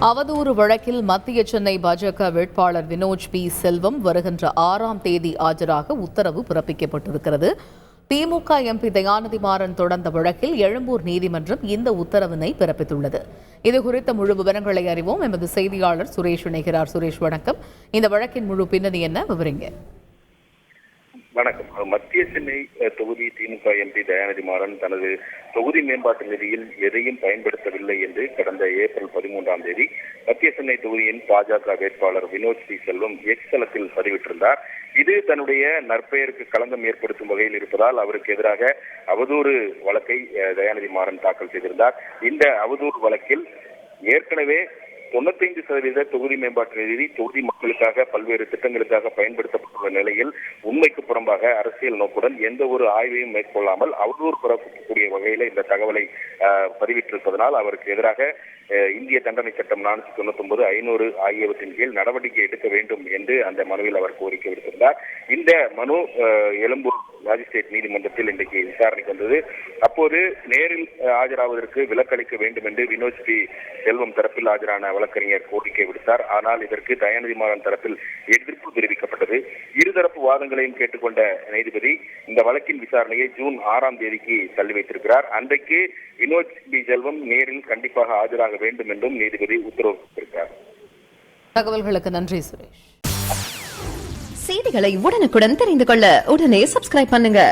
அவதூறு வழக்கில் மத்திய சென்னை பாஜக வேட்பாளர் வினோஜ் பி செல்வம் வருகின்ற 6ஆம் தேதி ஆஜராக உத்தரவு பிறப்பிக்கப்பட்டிருக்கிறது. திமுக எம்பி தயாநிதி மாறன் தொடர்ந்த வழக்கில் எழும்பூர் நீதிமன்றம் இந்த உத்தரவினை பிறப்பித்துள்ளது. இதுகுறித்த முழு விவரங்களை அறிவோம். எமது செய்தியாளர் சுரேஷ் இணைகிறார். சுரேஷ், வணக்கம். இந்த வழக்கின் முழு பின்னணி என்ன, விவரிங்க. வணக்கம். மத்திய சென்னை தொகுதி திமுக எம்பி தயாநிதி மாறன் தனது தொகுதி மேம்பாட்டு நிதியில் எதையும் பயன்படுத்தவில்லை என்று கடந்த ஏப்ரல் 13ஆம் தேதி மத்திய சென்னை தொகுதியின் பாஜக வேட்பாளர் வினோஜ் பி செல்வம் எக்ஸ் தளத்தில் பதிவிட்டிருந்தார். இது தன்னுடைய நற்பெயருக்கு களங்கம் ஏற்படுத்தும் வகையில் இருப்பதால் அவருக்கு எதிராக அவதூறு வழக்கை தயாநிதி மாறன் தாக்கல் செய்திருந்தார். இந்த அவதூறு வழக்கில் ஏற்கனவே 95% தொகுதி மேம்பாட்டு நிதி தொகுதி மக்களுக்காக பல்வேறு திட்டங்களுக்காக பயன்படுத்தப்பட்டுள்ள நிலையில் உண்மைக்கு புறம்பாக அரசியல் நோக்குடன் எந்த ஒரு ஆய்வையும் மேற்கொள்ளாமல் அவதூறு பரப்பக்கூடிய வகையில இந்த தகவலை பதிவிட்டிருப்பதனால் அவருக்கு எதிராக இந்திய தண்டனை சட்டம் 499, 500 ஆகியவற்றின் கீழ் நடவடிக்கை எடுக்க வேண்டும் என்று அந்த மனுவில் அவர் கோரிக்கை விடுத்திருந்தார். இந்த மனு எழும்பூர் மாஜிஸ்ட்ரேட் நீதிமன்றத்தில் இன்றைக்கு விசாரணைக்கு வந்தது. அப்போது நேரில் ஆஜராவதற்கு விலக்களிக்க வேண்டும் என்று வினோஜ் பி செல்வம் தரப்பில் ஆஜரான வழக்கறிஞர் கோரிக்கை விடுத்தார். ஆனால் இதற்கு தயாநிதி மாறன் தரப்பில் எதிர்ப்பு தெரிவிக்கப்பட்டது. இருதரப்பு வாதங்களையும் கேட்டுக்கொண்ட நீதிபதி இந்த வழக்கின் விசாரணையை ஜூன் 6ஆம் தேதிக்கு தள்ளி வைத்திருக்கிறார். அன்றைக்கு வினோஜ் பி செல்வம் நேரில் கண்டிப்பாக ஆஜராக வேண்டும் என்றும் நீதிபதி உத்தரவிட்டிருக்கிறார். தகவல்களுக்கு நன்றி சுரேஷ். செய்திகளை உடனுக்குடன் தெரிந்து கொள்ள உடனே சப்ஸ்கிரைப் பண்ணுங்க.